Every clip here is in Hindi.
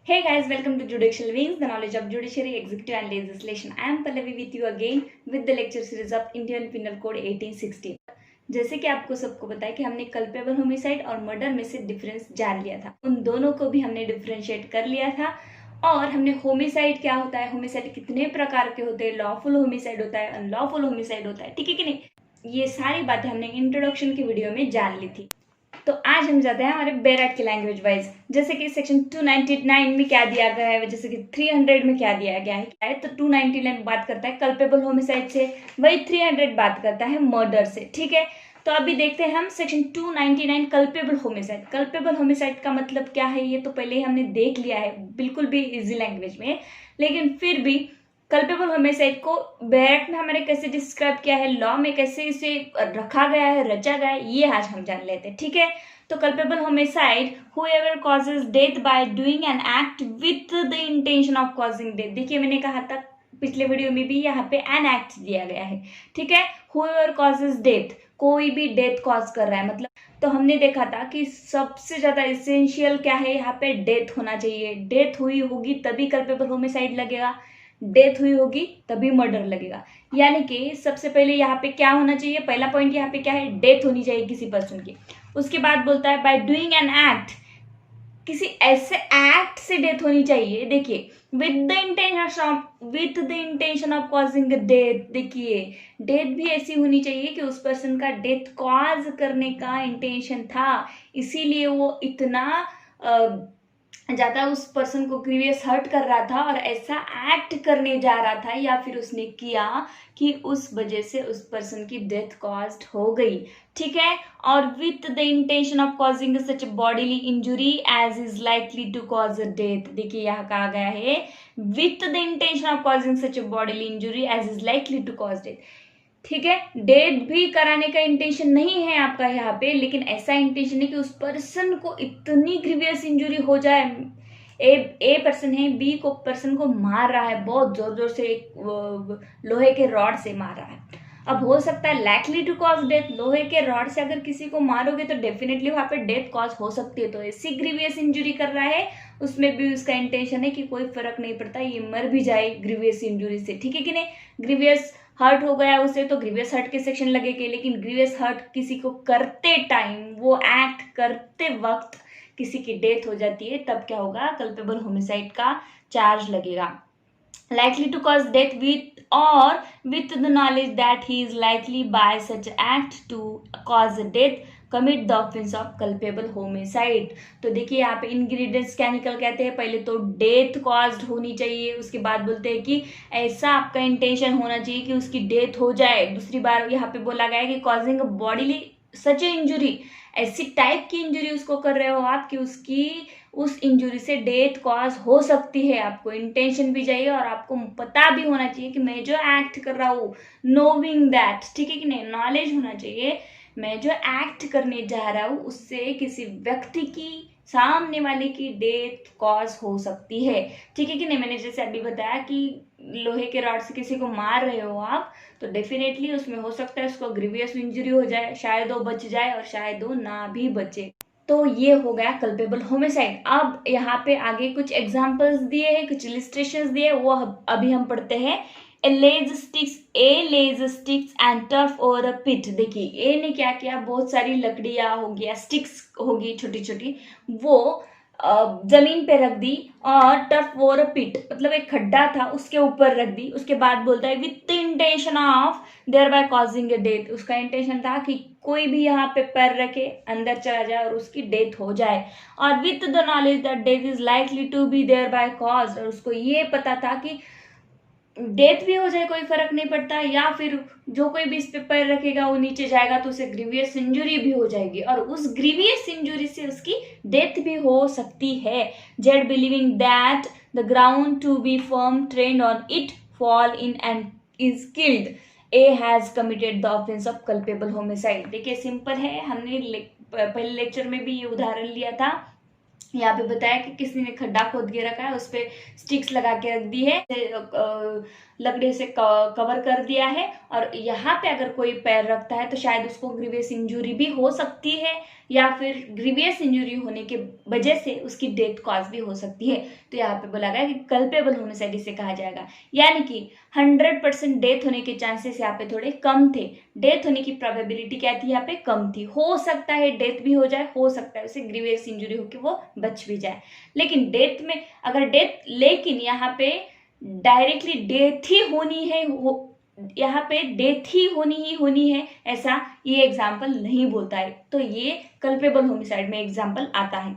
Hey guys, welcome to Judicial Wings, the knowledge of judiciary, executive and legislation. I am Pallavi with you again with the lecture series of Indian Penal Code 1860. जैसे कि आपको सबको पता है कि हमने कल्पेबल होमिसाइड और मर्डर में से डिफरेंस जान लिया था, उन दोनों को भी हमने डिफरेंशिएट कर लिया था और हमने होमिसाइड क्या होता है, होमिसाइड कितने प्रकार के होते हैं, लॉफुल होमिसाइड होता है, अनलॉफुल होमिसाइड होता है, ठीक है कि नहीं, ये सारी बातें हमने इंट्रोडक्शन की वीडियो में जान ली थी। तो आज हम जाते हैं हमारे बेरट के लैंग्वेज वाइज, जैसे कि सेक्शन 299 में क्या दिया गया है, जैसे कि 300 में क्या दिया गया है। तो 299 बात करता है कल्पेबल होमिसाइड से, वही 300 बात करता है मर्डर से, ठीक है। तो अभी देखते हैं हम section 299 culpable homicide. Culpable homicide का मतलब क्या है ये तो पहले ही हमने देख लिया है बिल्कुल भी इजी लैंग्वेज में, लेकिन फिर भी कल्पेबल होमिसाइड को बैरट में हमारे कैसे डिस्क्राइब किया है, लॉ में कैसे इसे रखा गया है, रचा गया है, ये आज हम जान लेते हैं, ठीक है। तो culpable homicide whoever causes death by doing an act with the intention of causing death। देखिए मैंने कहा था पिछले वीडियो में भी यहाँ पे एन एक्ट दिया गया है, ठीक है। whoever causes death, कोई भी डेथ कॉज कर रहा है, मतलब तो हमने देखा था कि सबसे ज्यादा इसेंशियल क्या है, यहाँ पे डेथ होना चाहिए। डेथ हुई होगी तभी कल्पेबल होमिसाइड लगेगा, डेथ हुई होगी तभी मर्डर लगेगा। यानी कि सबसे पहले यहाँ पे क्या होना चाहिए, पहला पॉइंट यहाँ पे क्या है, डेथ होनी चाहिए किसी पर्सन की। उसके बाद बोलता है बाय डूइंग एन एक्ट, किसी ऐसे एक्ट से डेथ होनी चाहिए। देखिए with the intention of causing death, देखिए डेथ भी ऐसी होनी चाहिए कि उस पर्सन का डेथ कॉज करने का इंटेंशन था, इसीलिए वो इतना ज्यादा उस पर्सन को ग्रीवियस हर्ट कर रहा था और ऐसा एक्ट करने जा रहा था या फिर उसने किया कि उस वजह से उस पर्सन की डेथ कॉज्ड हो गई, ठीक है। और with the intention of causing such bodily injury as is likely to cause a death. देखिए यहाँ कहा गया है with the intention of causing such bodily injury as is likely to cause death, ठीक है। डेथ भी कराने का इंटेंशन नहीं है आपका यहाँ पे, लेकिन ऐसा इंटेंशन है कि उस पर्सन को इतनी ग्रीवियस इंजुरी हो जाए। ए पर्सन है, बी को पर्सन को मार रहा है, बहुत जोर जोर से लोहे के रॉड से मार रहा है। अब हो सकता है लाइकली टू कॉज डेथ, लोहे के रॉड से अगर किसी को मारोगे तो डेफिनेटली वहां पे डेथ कॉज हो सकती है। तो ऐसी ग्रीवियस इंजुरी कर रहा है, उसमें भी उसका इंटेंशन है कि कोई फर्क नहीं पड़ता, ये मर भी जाए ग्रीवियस इंजुरी से, ठीक है कि नहीं। ग्रीवियस हर्ट हो गया उसे तो ग्रीवियस हर्ट के सेक्शन लगेंगे, लेकिन ग्रीवियस हर्ट किसी को करते टाइम, वो एक्ट करते वक्त किसी की डेथ हो जाती है, तब क्या होगा, कल्पेबल होमिसाइड का चार्ज लगेगा। likely to cause death with the knowledge that he is likely by such act to cause death commit the offense of culpable homicide। तो देखिए यहाँ पे इंग्रेडिएंट्स क्या निकल के आते हैं, पहले तो डेथ कॉज्ड होनी चाहिए, उसके बाद बोलते हैं कि ऐसा आपका इंटेंशन होना चाहिए कि उसकी डेथ हो जाए। दूसरी बार यहाँ पे बोला गया है कि कॉजिंग बॉडीली सच इंजुरी, ऐसी टाइप की इंजुरी उसको कर रहे हो आप कि उसकी उस इंजुरी से डेथ कॉज हो सकती है। आपको इंटेंशन भी चाहिए और आपको पता भी होना चाहिए कि मैं जो एक्ट कर रहा हूँ, नोविंग दैट, ठीक है कि नहीं, नॉलेज होना चाहिए मैं जो एक्ट करने जा रहा हूँ उससे किसी व्यक्ति की, सामने वाले की डेथ कॉज हो सकती है, ठीक है कि नहीं। मैंने जैसे अभी बताया कि लोहे के रॉड से किसी को मार रहे हो आप, तो डेफिनेटली उसमें हो सकता है उसको ग्रीवियस इंजरी हो जाए, शायद वो बच जाए और शायद वो ना भी बचे। तो ये हो गया कल्पेबल होमिसाइड। अब यहाँ पे आगे कुछ एग्जांपल्स दिए हैं, कुछ इलिस्ट्रेशंस दिए, वो अभी हम पढ़ते हैं। A lays sticks and turf over a pit. देखिए ए ने क्या किया, बहुत सारी लकड़ियां होगी या स्टिक्स होगी छोटी छोटी, वो जमीन पे रख दी और टर्फ ओवर अ पिट मतलब एक खड्डा था उसके ऊपर रख दी। उसके बाद बोलता है with the intention of their by causing a death, उसका इंटेंशन था कि कोई भी यहाँ पे पैर रखे अंदर चला जाए और उसकी डेथ हो जाए। और with the knowledge that death is likely to be thereby cause, और उसको ये पता था कि डेथ भी हो जाए कोई फर्क नहीं पड़ता, या फिर जो कोई भी इस पे पैर रखेगा वो नीचे जाएगा तो उसे ग्रीवियस इंजुरी भी हो जाएगी और उस ग्रीवियस इंजुरी से उसकी डेथ भी हो सकती है। Z believing that the ground to be firm treads on it fall in and is killed, A has committed the offence of culpable homicide. देखिए सिंपल है, हमने पहले लेक्चर में भी ये उदाहरण लिया था यहाँ पे बताया कि किसी ने खड्डा खोद के रखा है, उस पे स्टिक्स लगा के रख दी है, लकड़ी से कवर कर दिया है, और यहाँ पे अगर कोई पैर रखता है तो शायद उसको ग्रीवियस इंजरी भी हो सकती है, या फिर ग्रीवियस इंजरी होने के वजह से उसकी डेथ कॉज भी हो सकती है। तो यहाँ पे बोला गया कि कल्पेबल होमिसाइड इसे कहा जाएगा, यानी कि 100% डेथ होने के चांसेस यहाँ पे थोड़े कम थे। डेथ होने की प्रोबेबिलिटी क्या थी, यहाँ पे कम थी। हो सकता है डेथ भी हो जाए, हो सकता है उसे ग्रीवियस इंजरी होकर वो बच भी जाए, लेकिन डेथ में अगर डेथ, लेकिन यहाँ पे डायरेक्टली डेथ ही होनी है, यहाँ पे डेथ ही होनी है ऐसा ये एग्जाम्पल नहीं बोलता है। तो ये कल्पेबल होमिसाइड में एग्जाम्पल आता है।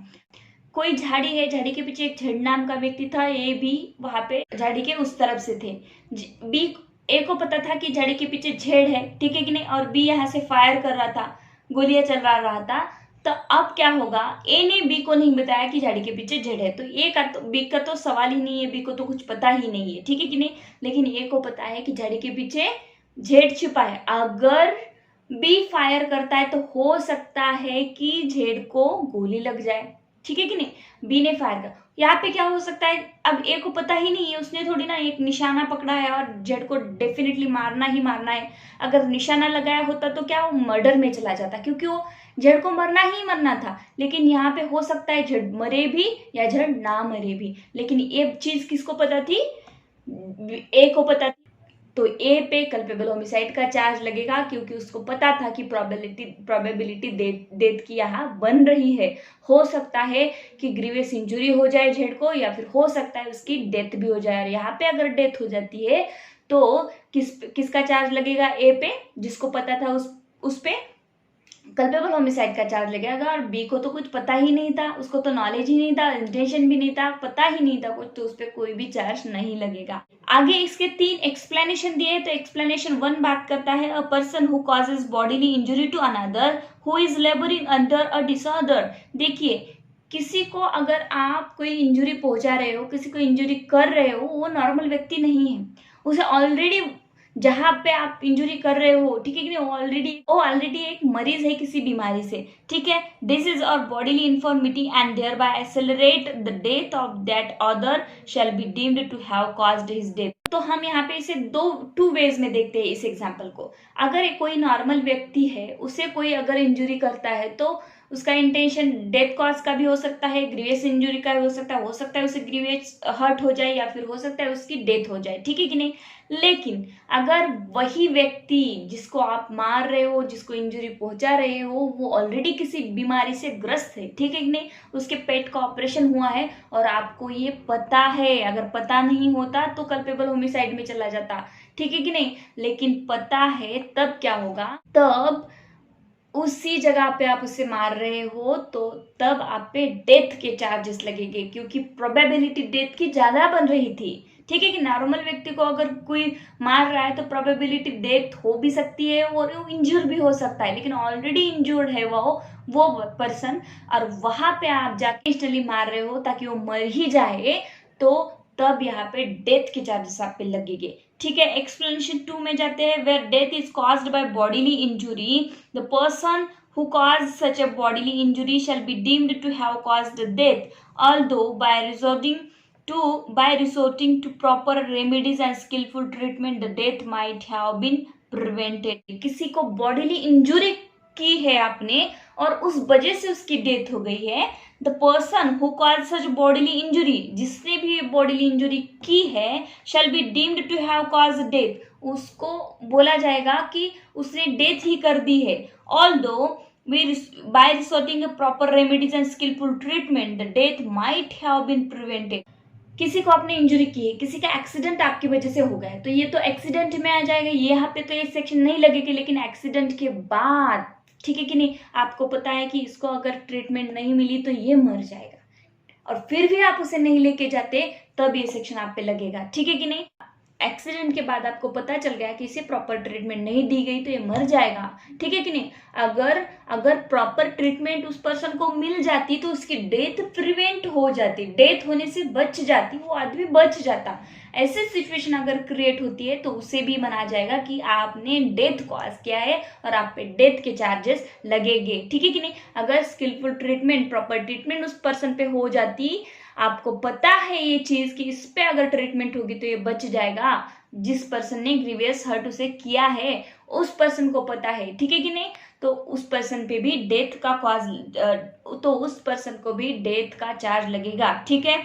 कोई झाड़ी है, झाड़ी के पीछे एक झेड नाम का व्यक्ति था, ए भी वहां पे झाड़ी के उस तरफ से थे। बी, ए को पता था कि झाड़ी के पीछे झेड है, ठीक है कि नहीं, और बी यहाँ से फायर कर रहा था, गोलियां चलवा रहा था। तो अब क्या होगा, ए ने बी को नहीं बताया कि झाड़ी के पीछे झेड है, तो ए का तो, बी का तो सवाल ही नहीं है, बी को तो कुछ पता ही नहीं है, ठीक है कि नहीं। लेकिन ए को पता है कि झाड़ी के पीछे झेड छिपा है। अगर बी फायर करता है तो हो सकता है कि झेड को गोली लग जाए, ठीक है कि नहीं। बी ने फायर कर, यहाँ पे क्या हो सकता है, अब ए को पता ही नहीं है, उसने थोड़ी ना एक निशाना पकड़ा है और जेड को डेफिनेटली मारना ही मारना है। अगर निशाना लगाया होता तो क्या वो मर्डर में चला जाता, क्योंकि वो जेड को मरना ही मरना था। लेकिन यहाँ पे हो सकता है जेड मरे भी या जेड ना मरे भी, लेकिन ये चीज किसको पता थी, ए को पता थी। तो ए पे कल्पेबल होमिसाइड का चार्ज लगेगा, क्योंकि उसको पता था कि प्रोबेबिलिटी डेथ की यहाँ बन रही है। हो सकता है कि ग्रीवियस इंजरी हो जाए जेड को, या फिर हो सकता है उसकी डेथ भी हो जाए। और यहाँ पे अगर डेथ हो जाती है तो किसका चार्ज लगेगा, ए पे, जिसको पता था उस पे कल्पेबल होमिसाइड का चार्ज लगेगा। और बी को तो कुछ पता ही नहीं था, उसको तो नॉलेज ही नहीं था, इंटेंशन भी नहीं था, पता ही नहीं था कुछ, तो उस पर कोई भी चार्ज नहीं लगेगा। आगे इसके 3 एक्सप्लेनेशन दिए। तो एक्सप्लेनेशन 1 बात करता है, a person who causes bodily injury to another who is labouring under a disorder. देखिए, किसी को अगर आप कोई इंजुरी पहुंचा रहे हो, किसी को इंजुरी कर रहे हो, वो नॉर्मल व्यक्ति नहीं है, उसे ऑलरेडी जहां पे आप इंजुरी कर रहे हो, ठीक है कि नहीं, वो ऑलरेडी एक मरीज है किसी बीमारी से, ठीक है। Disease or bodily infirmity and thereby accelerate the death of that other shall be deemed to have caused his death. तो हम यहाँ पे इसे टू वेज में देखते हैं इस एग्जाम्पल को। अगर कोई नॉर्मल व्यक्ति है, उसे कोई अगर इंजुरी करता है तो उसका इंटेंशन डेथ कॉज का भी हो सकता है, ग्रीवियस इंजुरी का भी हो सकता है उसे ग्रीवियस हर्ट हो जाए, या फिर हो सकता है उसकी डेथ हो जाए, ठीक है कि नहीं। लेकिन अगर वही व्यक्ति जिसको आप मार रहे हो, जिसको इंजुरी पहुंचा रहे हो, वो ऑलरेडी किसी बीमारी से ग्रस्त है, ठीक है कि नहीं, उसके पेट का ऑपरेशन हुआ है और आपको ये पता है, अगर पता नहीं होता तो कल्पेबल होमिसाइड में चला जाता, ठीक है कि नहीं। लेकिन पता है तब क्या होगा, तब उसी जगह पे आप उसे मार रहे हो, तो तब आप पे डेथ के चार्जेस लगेंगे, क्योंकि प्रोबेबिलिटी डेथ की ज्यादा बन रही थी, ठीक है कि नॉर्मल व्यक्ति को अगर कोई मार रहा है तो प्रोबेबिलिटी डेथ हो भी सकती है और वो इंजूर भी हो सकता है, लेकिन ऑलरेडी इंजूर्ड है वो पर्सन, और वहां पे आप जाके इंस्टेंटली मार रहे हो ताकि वो मर ही जाए, तो तब यहाँ पे डेथ के चार्जेस आप पे लगेंगे, ठीक है। एक्सप्लेनेशन 2 में जाते हैं, where death is caused by bodily injury, the person who caused such a bodily injury shall be deemed to have caused death, although by resorting to proper remedies and skillful treatment the death might have been prevented। किसी को bodily injury की है आपने और उस वजह से उसकी डेथ हो गई है, the person who cause such bodily injury, जिसने भी बॉडीली इंजुरी की है, shall be deemed to have cause death, उसको बोला जाएगा कि उसने डेथ ही कर दी है। Although by resorting a proper remedies and skillful treatment the death might have been prevented। किसी को आपने इंजुरी की है, किसी का एक्सीडेंट आपकी वजह से हो गया है, तो ये तो एक्सीडेंट में आ जाएगा, ये यहाँ पे तो ये सेक्शन नहीं लगेगी, लेकिन एक्सीडेंट के बाद, ठीक है कि नहीं, आपको पता है कि इसको अगर ट्रीटमेंट नहीं मिली तो ये मर जाएगा, और फिर भी आप उसे नहीं लेके जाते, तब ये सेक्शन आप पे लगेगा, ठीक है कि नहीं। एक्सीडेंट के बाद आपको पता चल गया कि इसे प्रॉपर ट्रीटमेंट नहीं दी गई तो ये मर जाएगा, ठीक है कि नहीं। अगर अगर प्रॉपर ट्रीटमेंट उस पर्सन को मिल जाती तो उसकी डेथ प्रिवेंट हो जाती, डेथ होने से बच जाती, वो आदमी बच जाता। ऐसी सिचुएशन अगर क्रिएट होती है तो उसे भी माना जाएगा कि आपने डेथ कॉज किया है और आप पे डेथ के चार्जेस लगेंगे, ठीक है कि नहीं। अगर स्किलफुल ट्रीटमेंट, प्रॉपर ट्रीटमेंट उस पर्सन पे हो जाती, आपको पता है ये चीज कि इस पे अगर ट्रीटमेंट होगी तो ये बच जाएगा, जिस पर्सन ने ग्रीवियस हर्ट उसे किया है उस पर्सन को पता है, ठीक है कि नहीं, तो उस पर्सन पे भी डेथ का कॉज, तो उस पर्सन को भी डेथ का चार्ज लगेगा, ठीक है।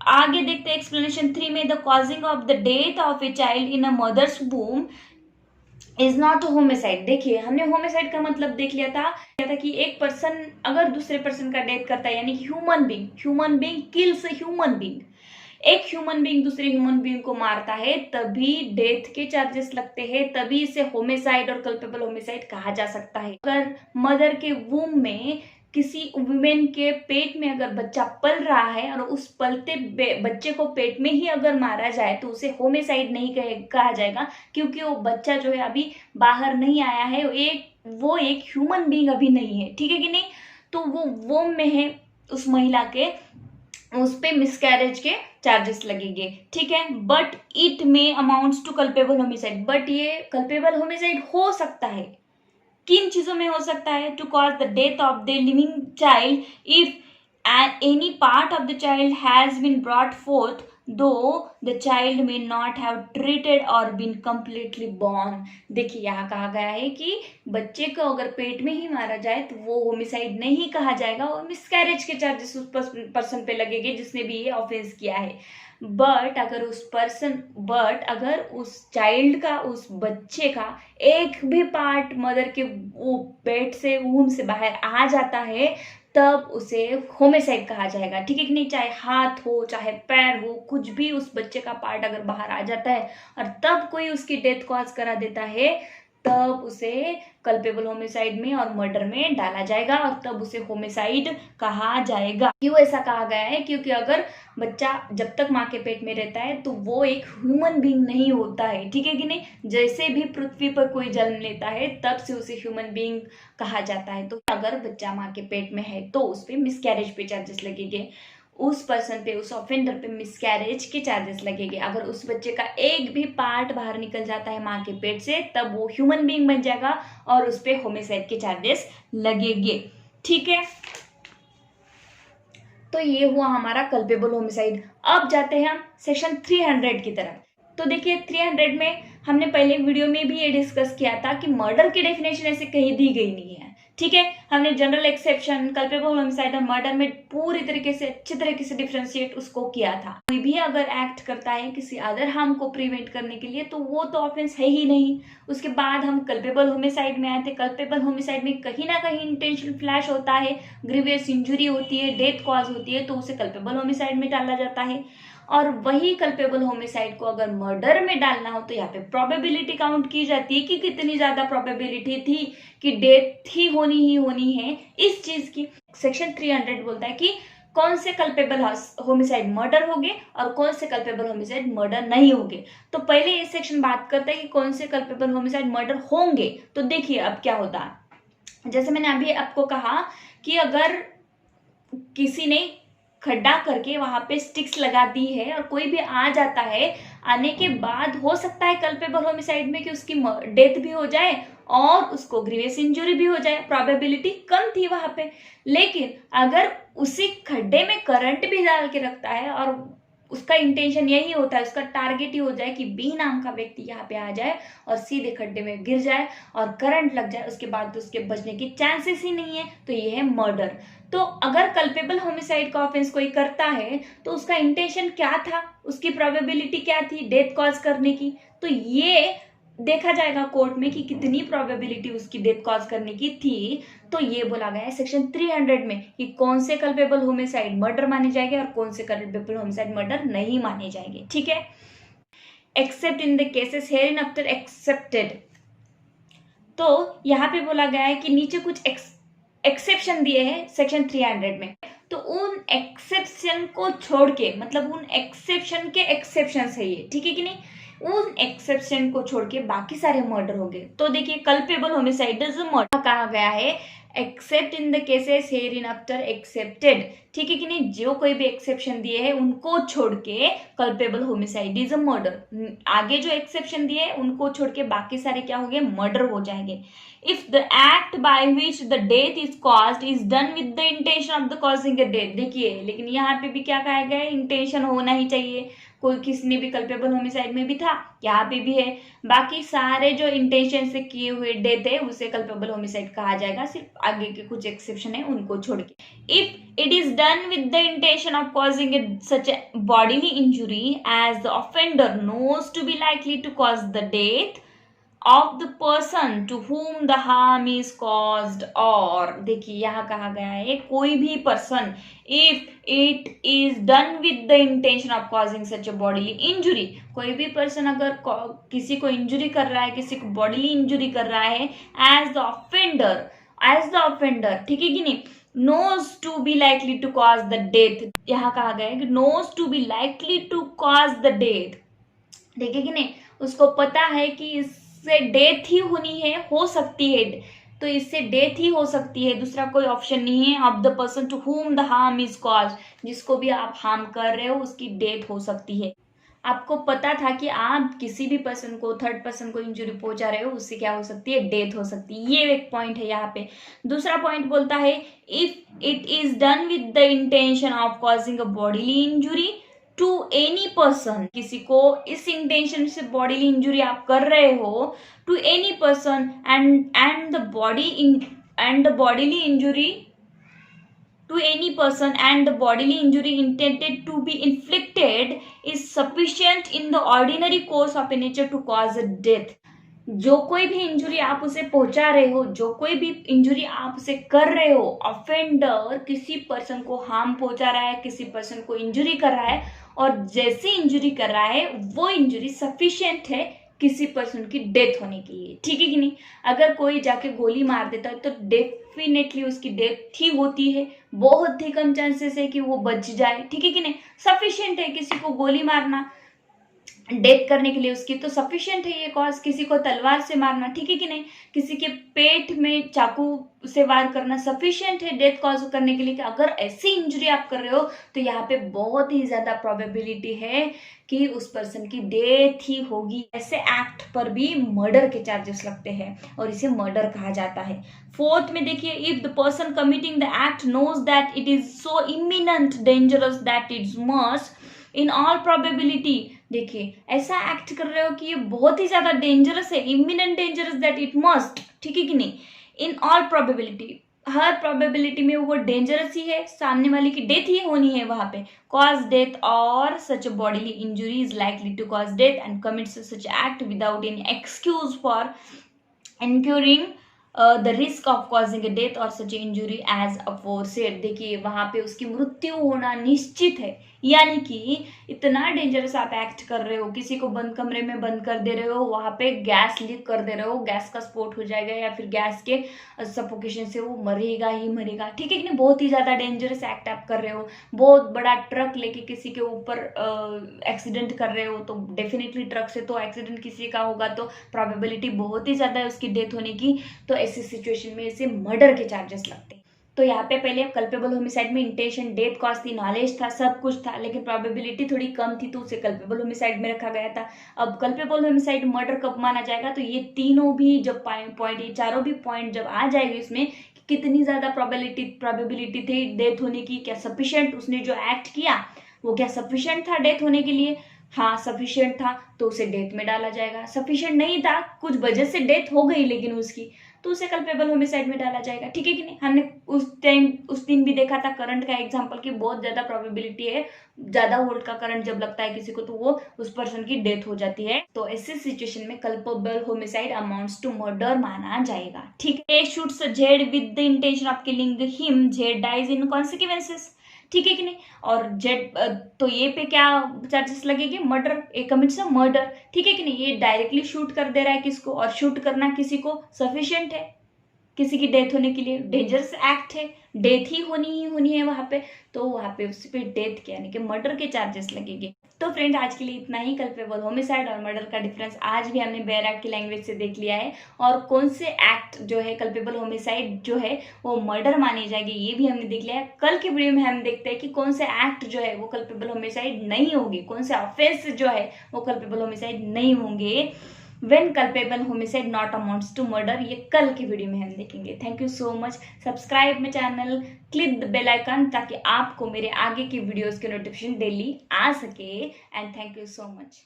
आगे देखते हैं एक्सप्लेनेशन 3 में, the causing of the death of a child in a mother's womb is not homicide. देखिए हमने होमिसाइड का मतलब देख लिया था कि एक पर्सन अगर दूसरे पर्सन का डेथ करता है, यानी human being kills human being, एक ह्यूमन बीइंग दूसरे ह्यूमन बीइंग को मारता है तभी डेथ के चार्जेस लगते हैं, तभी इसे होमिसाइड और कल्पेबल होमिसाइड कहा जा सकता है। अगर मदर के वूम में किसी वुमेन के पेट में अगर बच्चा पल रहा है और उस पलते बच्चे को पेट में ही अगर मारा जाए तो उसे होमिसाइड नहीं कहा जाएगा, क्योंकि वो बच्चा जो है अभी बाहर नहीं आया है, वो एक ह्यूमन बीइंग अभी नहीं है, ठीक है कि नहीं। तो वो वोम में है उस महिला के, उस पे मिसकैरेज के चार्जेस लगेंगे, ठीक है। But it may amounts to culpable homicide, but ये कल्पेबल होमिसाइड हो सकता है, किन चीजों में हो सकता है, to cause the death of the living child if any part of the child has been brought forth though the child may not have treated और बीन कंप्लीटली बॉर्न। देखिए यहाँ कहा गया है कि बच्चे को अगर पेट में ही मारा जाए तो वो होमिसाइड नहीं कहा जाएगा और मिसकैरेज के चार्जेस उस पर्सन पे लगेंगे जिसने भी ये ऑफेंस किया है। बट अगर उस चाइल्ड का, उस बच्चे का एक भी पार्ट मदर के वो पेट से, वूम से बाहर आ जाता है तब उसे होमिसाइड कहा जाएगा, ठीक है कि नहीं। चाहे हाथ हो चाहे पैर हो, कुछ भी उस बच्चे का पार्ट अगर बाहर आ जाता है और तब कोई उसकी डेथ कॉज करा देता है तब उसे कल्पेबल होमिसाइड में और मर्डर में डाला जाएगा और तब उसे होमिसाइड कहा जाएगा। क्यों ऐसा कहा गया है, क्योंकि अगर बच्चा जब तक माँ के पेट में रहता है तो वो एक ह्यूमन बीइंग नहीं होता है, ठीक है कि नहीं। जैसे भी पृथ्वी पर कोई जन्म लेता है तब से उसे ह्यूमन बीइंग कहा जाता है। तो अगर बच्चा माँ के पेट में है तो उस पर मिसकैरेज पे चार्जेस लगेंगे, उस पर्सन पे, उस ऑफेंडर पे मिसकैरेज के चार्जेस लगेंगे। अगर उस बच्चे का एक भी पार्ट बाहर निकल जाता है माँ के पेट से तब वो ह्यूमन बीइंग बन जाएगा और उस पे होमिसाइड के चार्जेस लगेंगे, ठीक है। तो ये हुआ हमारा कल्पेबल होमिसाइड। अब जाते हैं हम सेक्शन 300 की तरफ। तो देखिए 300 में हमने पहले वीडियो में भी ये डिस्कस किया था कि मर्डर की डेफिनेशन ऐसे कहीं दी गई नहीं है, ठीक है। हमने जनरल एक्सेप्शन, कल्पेबल होमिसाइड और मर्डर में पूरी तरीके से अच्छी तरीके से डिफरेंशिएट उसको किया था। कोई भी अगर एक्ट करता है किसी अदर हार्म को प्रिवेंट करने के लिए तो वो तो ऑफेंस है ही नहीं। उसके बाद हम कल्पेबल होमिसाइड में आए थे। कल्पेबल होमिसाइड में कहीं ना कहीं इंटेंशन फ्लैश होता है, ग्रीवियस इंजुरी होती है, डेथ कॉज होती है, तो उसे कल्पेबल होमिसाइड में डाला जाता है। और वही कल्पेबल होमिसाइड को अगर मर्डर में डालना हो तो यहाँ पे प्रोबेबिलिटी काउंट की जाती है कि कितनी ज्यादा प्रोबेबिलिटी थी कि डेथ ही होनी है इस चीज की। सेक्शन 300 बोलता है कि कौन से कल्पेबल होमिसाइड मर्डर होंगे और कौन से कल्पेबल होमिसाइड मर्डर नहीं होंगे। तो पहले ये सेक्शन बात करता है कि कौन से कल्पेबल होमिसाइड मर्डर होंगे। तो देखिए अब क्या होता है, जैसे मैंने अभी आपको कहा कि अगर किसी ने खड्डा करके वहां पे स्टिक्स लगा दी है और कोई भी आ जाता है, आने के बाद हो सकता है कल्पेबल होमिसाइड में कि उसकी डेथ भी हो जाए और उसको ग्रीवियस इंजुरी भी हो जाए, प्रोबेबिलिटी कम थी वहां पे। लेकिन अगर उसी खड्डे में करंट भी डाल के रखता है और उसका इंटेंशन यही होता है, उसका टारगेट ही हो जाए कि बी नाम का व्यक्ति यहाँ पे आ जाए और सीधे खड्डे में गिर जाए और करंट लग जाए, उसके बाद तो उसके बचने की चांसेस ही नहीं है, तो ये है मर्डर। तो अगर कल्पेबल होमिसाइड का ऑफेंस कोई करता है तो उसका इंटेंशन क्या था, उसकी प्रोबेबिलिटी क्या थी डेथ कॉज करने की, तो ये देखा जाएगा कोर्ट में कि कितनी प्रोबेबिलिटी उसकी डेथ कॉज करने की थी। तो ये बोला गया है सेक्शन 300 में कि कौन से कल्पेबल होमिसाइड मर्डर माने जाएंगे और कौन से कल्पेबल होमिसाइड मर्डर नहीं माने जाएंगे, ठीक है। Except in the cases hereinafter excepted, तो यहाँ पे बोला गया है कि नीचे कुछ एक्सेप्शन दिए हैं सेक्शन 300 में, तो उन एक्सेप्शन को छोड़ के, मतलब उन एक्सेप्शन के एक्सेप्शन है ये, ठीक है कि नहीं, उन एक्सेप्शन को छोड़ के बाकी सारे मर्डर हो गए। तो देखिए कल्पेबल होमिसाइड इज मर्डर कहा गया है except in the cases here in after accepted, ठीक है कि नहीं, जो कोई भी एक्सेप्शन दिए हैं उनको छोड़ के culpable homicide is a murder. आगे जो एक्सेप्शन दिए हैं उनको छोड़ के बाकी सारे क्या हो गए, मर्डर हो जाएंगे। If the act by which the death is caused is done with the intention of the causing a death, देखिए लेकिन यहाँ पे भी क्या कहा गया है, इंटेंशन होना ही चाहिए। कोई किसने भी कल्पेबल होमिसाइड में भी था, यहाँ पे भी है। बाकी सारे जो इंटेंशन से किए हुए डेथ है उसे कल्पेबल होमिसाइड कहा जाएगा, सिर्फ आगे के कुछ एक्सेप्शन है उनको छोड़ के। If it is done with the intention of causing such a bodily injury as the offender knows to be likely to cause the death of the person to whom the harm is caused, और देखिए यहाँ कहा गया है कोई भी person, if it is done with the intention of causing such a bodily injury, कोई भी पर्सन अगर किसी को इंजुरी कर रहा है, किसी को बॉडीली इंजुरी कर रहा है, as the offender, ठीक है कि नहीं, knows to be likely to cause the death, यहाँ कहा गया है कि knows to be likely to cause the death, ठीक है कि नहीं, उसको पता है कि इससे डेथ ही होनी है, हो सकती है, तो इससे डेथ ही हो सकती है, दूसरा कोई ऑप्शन नहीं है। Of the person to whom the harm is caused, जिसको भी आप हार्म कर रहे हो उसकी डेथ हो सकती है। आपको पता था कि आप किसी भी पर्सन को, थर्ड पर्सन को इंजुरी पहुंचा रहे हो, उससे क्या हो सकती है, डेथ हो सकती है। ये एक पॉइंट है यहाँ पे। दूसरा पॉइंट बोलता है if it is done with the intention of causing a bodily injury to any person, किसी को इस इंटेंशन से बॉडीली इंजुरी आप कर रहे हो, to any person and the bodily injury to any person and the bodily injury intended to be inflicted is sufficient in the ordinary course of nature to cause a death। जो कोई भी इंजुरी आप उसे पहुंचा रहे हो, जो कोई भी इंजुरी आप उसे कर रहे हो, ऑफेंडर किसी पर्सन को हार्म पहुंचा रहा है, किसी पर्सन को इंजुरी कर रहा है, और जैसे इंजुरी कर रहा है वो इंजुरी सफिशिएंट है किसी पर्सन की डेथ होने के लिए, ठीक है कि नहीं। अगर कोई जाके गोली मार देता है तो डेफिनेटली उसकी डेथ ही होती है, बहुत ही कम चांसेस है कि वो बच जाए, ठीक है कि नहीं। सफिशिएंट है किसी को गोली मारना डेथ करने के लिए, उसकी तो सफिशिएंट है ये कॉज। किसी को तलवार से मारना, ठीक है कि नहीं, किसी के पेट में चाकू से वार करना सफिशिएंट है डेथ कॉज करने के लिए। कि अगर ऐसी इंजरी आप कर रहे हो तो यहाँ पे बहुत ही ज्यादा प्रोबेबिलिटी है कि उस पर्सन की डेथ ही होगी। ऐसे एक्ट पर भी मर्डर के चार्जेस लगते हैं और इसे मर्डर कहा जाता है। फोर्थ में देखिए, if the person committing the act knows that it is so imminent dangerous that it must in all probability, देखिए ऐसा एक्ट कर रहे हो कि ये बहुत ही ज्यादा डेंजरस है, imminent dangerous that it must, ठीक है कि नहीं, इन ऑल प्रोबेबिलिटी, हर प्रोबेबिलिटी में वो डेंजरस ही है, सामने वाले की डेथ ही होनी है वहां पे, कॉज डेथ और such bodily injury is likely to cause death and commits such act without any excuse for incurring the risk of causing a death और सच इंजुरी एज अफोरसेड। देखिए वहां पे उसकी मृत्यु होना निश्चित है, यानी कि इतना डेंजरस आप एक्ट कर रहे हो, किसी को बंद कमरे में बंद कर दे रहे हो, वहां पे गैस लीक कर दे रहे हो, गैस का स्फोट हो जाएगा या फिर गैस के सफोकेशन से वो मरेगा ही मरेगा, ठीक है कि नहीं। बहुत ही ज्यादा डेंजरस एक्ट आप कर रहे हो, बहुत बड़ा ट्रक लेके किसी के ऊपर एक्सीडेंट कर रहे हो, तो डेफिनेटली ट्रक से तो एक्सीडेंट किसी का होगा तो प्रोबेबिलिटी बहुत ही ज्यादा है उसकी डेथ होने की, तो ऐसी सिचुएशन में इसे मर्डर के चार्जेस लगते हैं। तो यहाँ पे पहले कल्पेबल होमिसाइड में इंटेंशन, डेथ कॉज थी, नॉलेज था, सब कुछ था, लेकिन प्रोबेबिलिटी थोड़ी कम थी तो उसे कल्पेबल होमिसाइड में रखा गया था। अब कल्पेबल होमिसाइड मर्डर कब माना जाएगा, तो ये तीनों भी जब पॉइंट, ये चारों भी पॉइंट जब आ जाएंगे इसमें, कितनी ज्यादा प्रोबेबिलिटी थी डेथ होने की, क्या सफिशिएंट उसने जो एक्ट किया वो क्या सफिशिएंट था डेथ होने के लिए, हाँ सफिशिएंट था तो उसे डेथ में डाला जाएगा, सफिशिएंट नहीं था कुछ वजह से डेथ हो गई लेकिन उसकी, तो उसे कल्पेबल होमिसाइड में डाला जाएगा, ठीक है कि नहीं। हमने उस दिन भी देखा था करंट का एग्जांपल कि बहुत ज्यादा प्रोबेबिलिटी है, ज्यादा वोल्ट का करंट जब लगता है किसी को तो वो उस पर्सन की डेथ हो जाती है, तो ऐसी सिचुएशन में culpable homicide amounts to murder माना जाएगा, ठीक है। Shoots Z with the intention of killing him, Z dies in consequences, ठीक है कि नहीं। और जेड तो ये पे क्या चार्जेस लगेंगे, murder, A commits a murder, ठीक है कि नहीं। ये डायरेक्टली शूट कर दे रहा है किसको, और शूट करना किसी को सफिशिएंट है, किसी की डेथ होने के लिए डेंजरस एक्ट है, डेथ ही होनी है वहां पे, तो वहां पे उस पर डेथ के यानी कि मर्डर के चार्जेस लगेंगे। तो फ्रेंड आज के लिए इतना ही। कल्पेबल होमिसाइड और मर्डर का डिफरेंस आज भी हमने बेयर एक्ट की लैंग्वेज से देख लिया है, और कौन से एक्ट जो है कल्पेबल होमिसाइड जो है वो मर्डर माने जाएंगे ये भी हमने देख लिया है। कल के वीडियो में हम देखते हैं कि कौन से एक्ट जो है वो कल्पेबल होमिसाइड नहीं होंगे, कौन से ऑफेंस जो है वो कल्पेबल होमिसाइड नहीं होंगे। When culpable homicide not amounts to murder, ये कल की वीडियो में हम देखेंगे। Thank you so much. Subscribe my channel, click the bell icon ताकि आपको मेरे आगे की वीडियोस के नोटिफिकेशन डेली आ सके। And thank you so much.